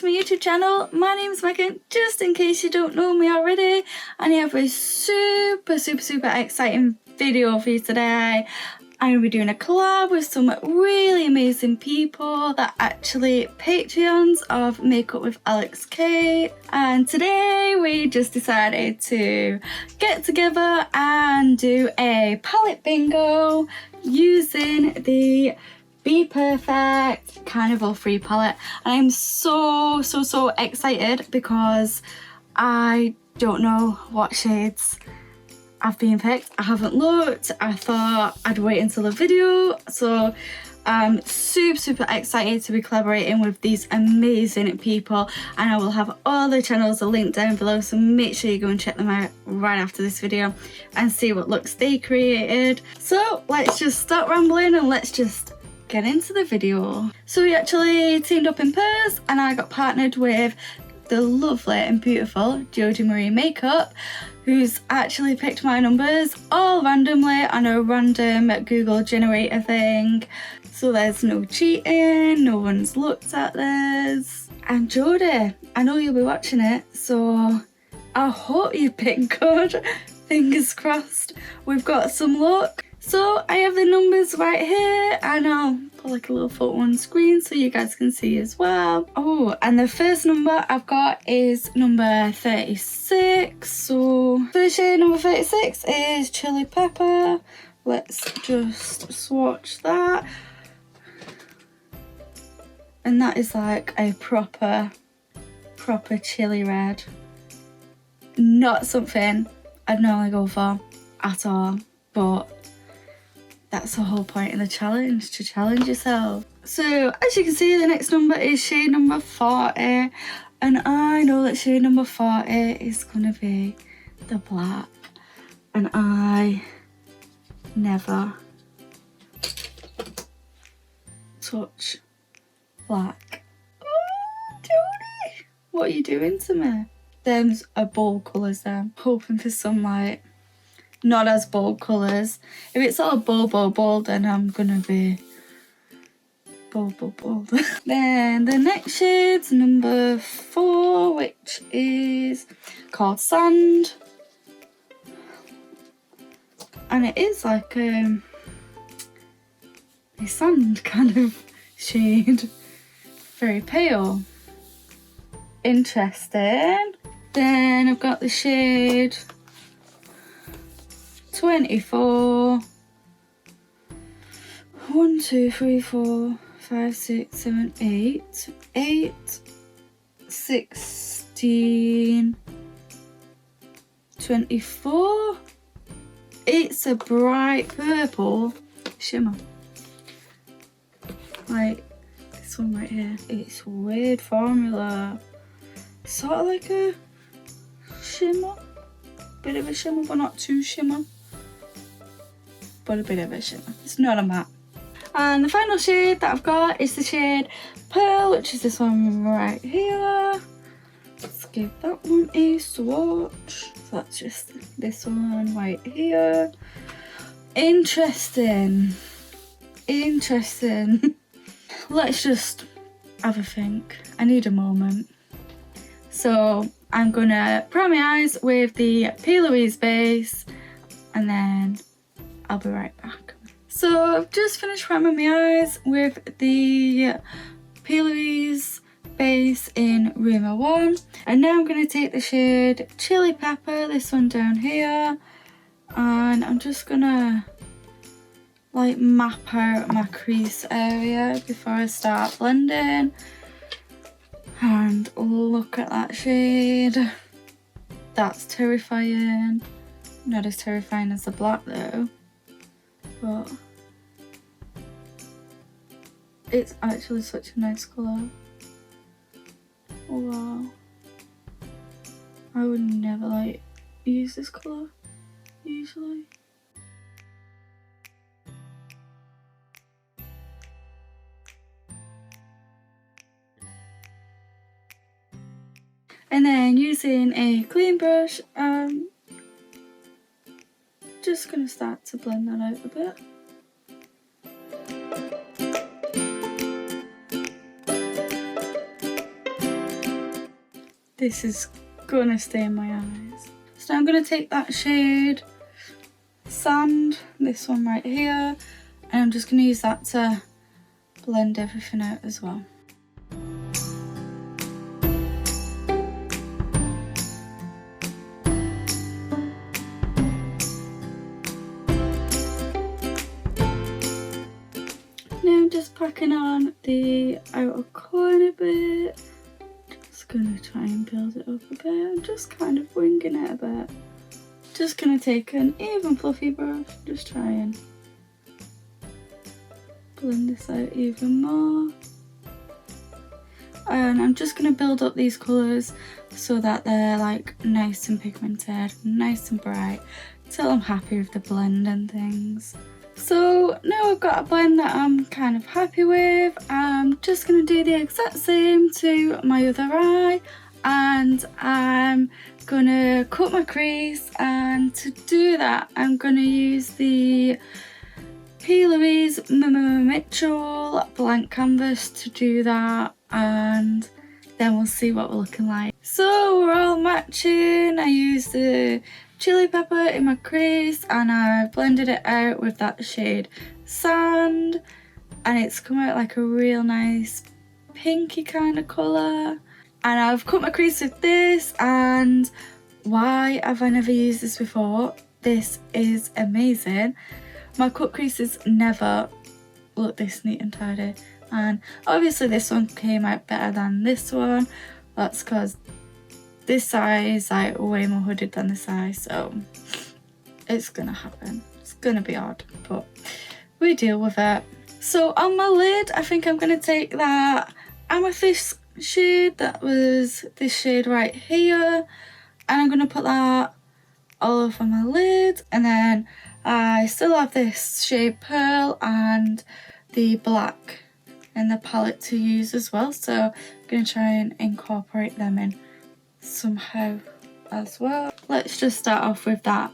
my YouTube channel. My name is Megan, just in case you don't know me already, and I have a super exciting video for you today. I'm going to be doing a collab with some really amazing people that are actually Patreons of Makeup with Alex Kate, and today we just decided to get together and do a palette bingo using the BPerfect Carnival free palette. And I'm so excited because I don't know what shades I've been picked. I haven't looked. I thought I'd wait until the video. So I'm super excited to be collaborating with these amazing people, and I will have all their channels linked down below, so make sure you go and check them out right after this video and see what looks they created. So let's just stop rambling and let's just get into the video. So we actually teamed up in pairs and I got partnered with the lovely and beautiful Jodie Marie Makeup, who's actually picked my numbers all randomly on a random Google generator thing. So there's no cheating, no one's looked at this. And Jodie, I know you'll be watching it, so I hope you pick good. Fingers crossed. We've got some luck. So I have the numbers right here, and I'll put like a little photo on screen so you guys can see as well. Oh, and the first number I've got is number 36. So first shade number 36 is Chili Pepper. Let's just swatch that. And that is like a proper chili red. Not something I'd normally go for at all, but that's the whole point of the challenge, to challenge yourself. So as you can see, the next number is shade number 40, and I know that shade number 40 is gonna be the black, and I never touch black. Oh, Jodie, what are you doing to me? Them's are bold colours then. Hoping for some like not as bold colours. If it's all bold, then I'm gonna be bold. Then the next shade's number 4, which is called Sand. And it is like a sand kind of shade. Very pale. Interesting. Then I've got the shade 24. 1, 2, 3, 4, 5, 6, 7, 8. 8, 16, 24. It's a bright purple shimmer. Like this one right here. It's a weird formula. Sort of like a shimmer. Bit of a shimmer, but not too shimmer. But a bit of a shimmer. It's not a matte. And the final shade that I've got is the shade Pearl, which is this one right here. Let's give that one a swatch. So that's just this one right here. Interesting. Let's just have a think. I need a moment. So I'm gonna prime my eyes with the P. Louise base, and then I'll be right back. So I've just finished priming my eyes with the P. Louise base in Rumor 1, and now I'm gonna take the shade Chili Pepper, this one down here, and I'm just gonna like map out my crease area before I start blending. And look at that shade. That's terrifying. Not as terrifying as the black though, but it's actually such a nice colour. Oh, wow. I would never like use this colour usually. And then using a clean brush, just gonna start to blend that out a bit. this is gonna stay in my eyes. So I'm gonna take that shade Sand, this one right here, and I'm just gonna use that to blend everything out as well. Now I'm just packing on the outer corner bit. Just gonna try and build it up a bit. I'm just kind of winging it a bit. Just gonna take an even fluffy brush, just try and blend this out even more. And I'm just gonna build up these colours so that they're like nice and pigmented, nice and bright, till I'm happy with the blend and things. So now I've got a blend that I'm kind of happy with, I'm just gonna do the exact same to my other eye, and I'm gonna cut my crease, and to do that I'm gonna use the P. Louise Mitchell blank canvas to do that, and then we'll see what we're looking like. So we're all matching. I used the chili pepper in my crease and I blended it out with that shade Sand, and it's come out like a real nice pinky kind of colour. And I've cut my crease with this, and why have I never used this before? This is amazing. My cut creases never look this neat and tidy, and obviously this one came out better than this one. That's because this side is like way more hooded than this side, so it's gonna happen. It's gonna be odd, but we deal with it. So on my lid, I think I'm gonna take that amethyst shade, that was this shade right here, and I'm gonna put that all over my lid. And then I still have this shade Pearl and the black in the palette to use as well, so I'm gonna try and incorporate them in somehow as well. Let's just start off with that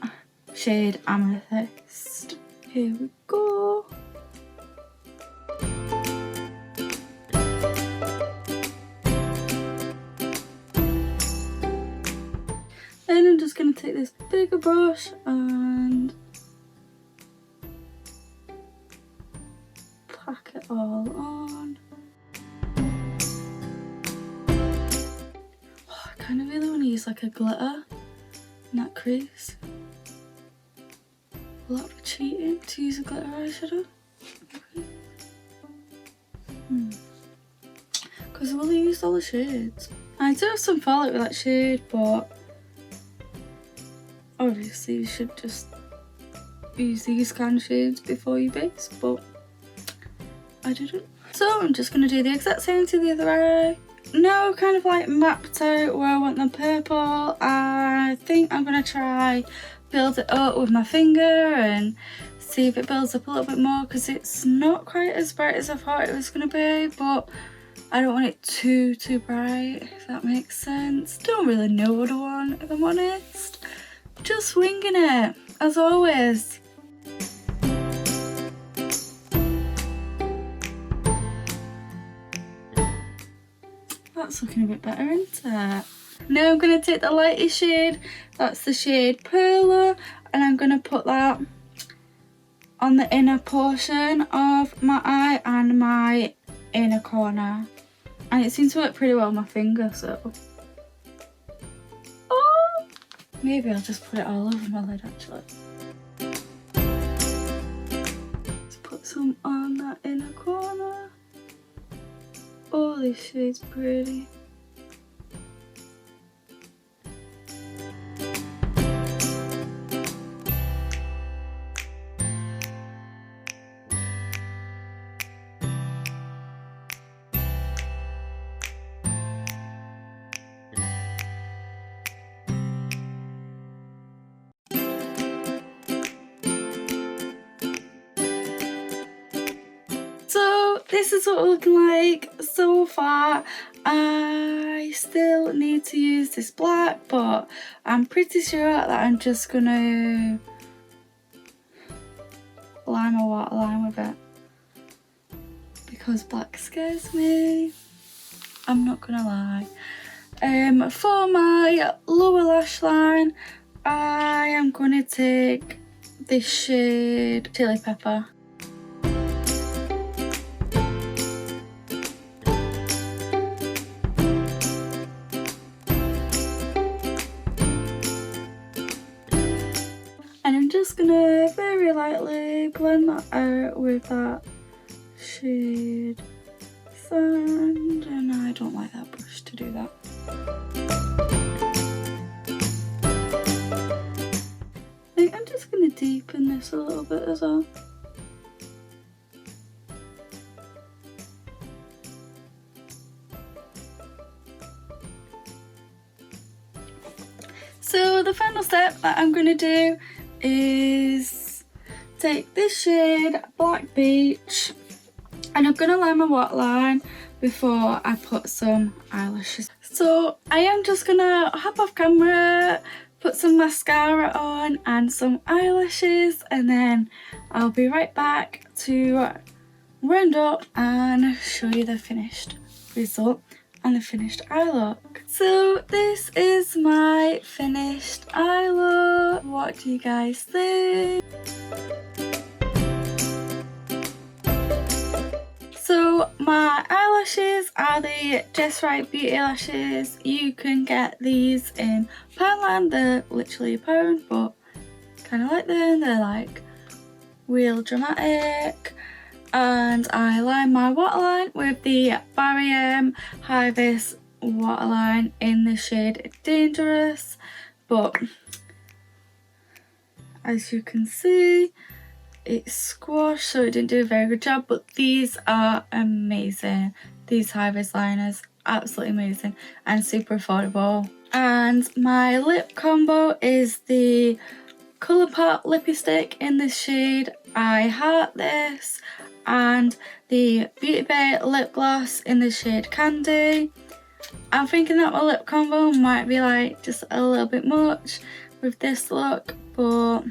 shade Amethyst. Here we go. Then I'm just going to take this bigger brush and pack it all on. Oh, I kind of really want to use like a glitter in that crease. Will that be cheating to use a glitter eyeshadow? Because I've only used all the shades. I do have some palette with that shade, but obviously you should just use these kind of shades before you base, but I didn't. So I'm just going to do the exact same to the other eye. Now I've kind of like mapped out where I want the purple. I think I'm going to try build it up with my finger and see if it builds up a little bit more, because it's not quite as bright as I thought it was going to be, but I don't want it too bright, if that makes sense. Don't really know what I want, if I'm honest. Just winging it, as always. That's looking a bit better, isn't it? Now I'm going to take the lightest shade, that's the shade Perla, and I'm going to put that on the inner portion of my eye and my inner corner. And it seems to work pretty well on my finger, so... Oh! Maybe I'll just put it all over my lid, actually. Let's put some on that inner corner. Oh, this shade's pretty. So this is what we're looking like so far. I still need to use this black, but I'm pretty sure that I'm just gonna line my waterline with it, because black scares me. I'm not gonna lie. For my lower lash line, I am going to take this shade Chili Pepper. And I'm just going to very lightly blend that out with that shade Sand, and I don't like that brush to do that. I think I'm just going to deepen this a little bit as well. So the final step that I'm going to do is take this shade Black Beach, and I'm going to line my waterline before I put some eyelashes. So I am just going to hop off camera, put some mascara on and some eyelashes, and then I'll be right back to round up and show you the finished result and the finished eye look. So this is my finished eye look. What do you guys think? So my eyelashes are the Just Right Beauty lashes. You can get these in Poundland. They're literally £1, but kind of like them. They're like real dramatic. And I line my waterline with the Barry M High Vis waterline in the shade Dangerous. But as you can see, it's squashed, so it didn't do a very good job, but these are amazing. These high vis liners, absolutely amazing and super affordable. And my lip combo is the COLLAB lippy stick in this shade I Heart This, and the Beauty Bay lip gloss in the shade Candy. I'm thinking that my lip combo might be like just a little bit much with this look, but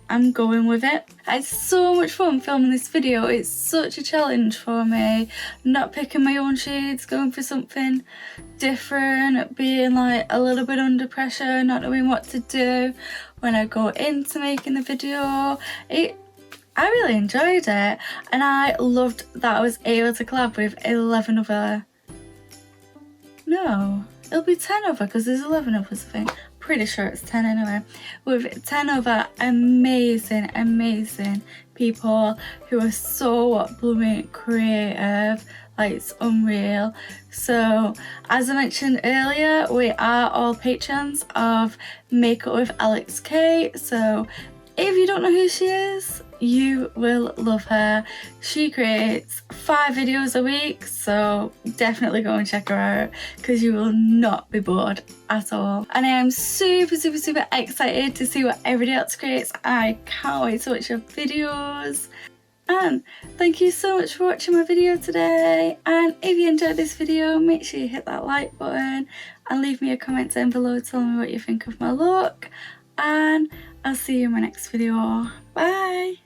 I'm going with it. I had so much fun filming this video. It's such a challenge for me, not picking my own shades, going for something different, being like a little bit under pressure, not knowing what to do when I go into making the video. I really enjoyed it, and I loved that I was able to collab with 11 other, no, it'll be 10 other because there's 11 of us I think. Pretty sure it's 10 anyway, with 10 other amazing people who are so blooming creative, like it's unreal. So as I mentioned earlier, we are all patrons of Makeup with Alex K, so if you don't know who she is, you will love her. She creates 5 videos a week, so definitely go and check her out because you will not be bored at all. And I am super excited to see what everybody else creates. I can't wait to watch your videos. And thank you so much for watching my video today, and if you enjoyed this video, make sure you hit that like button and leave me a comment down below telling me what you think of my look, and I'll see you in my next video. Bye!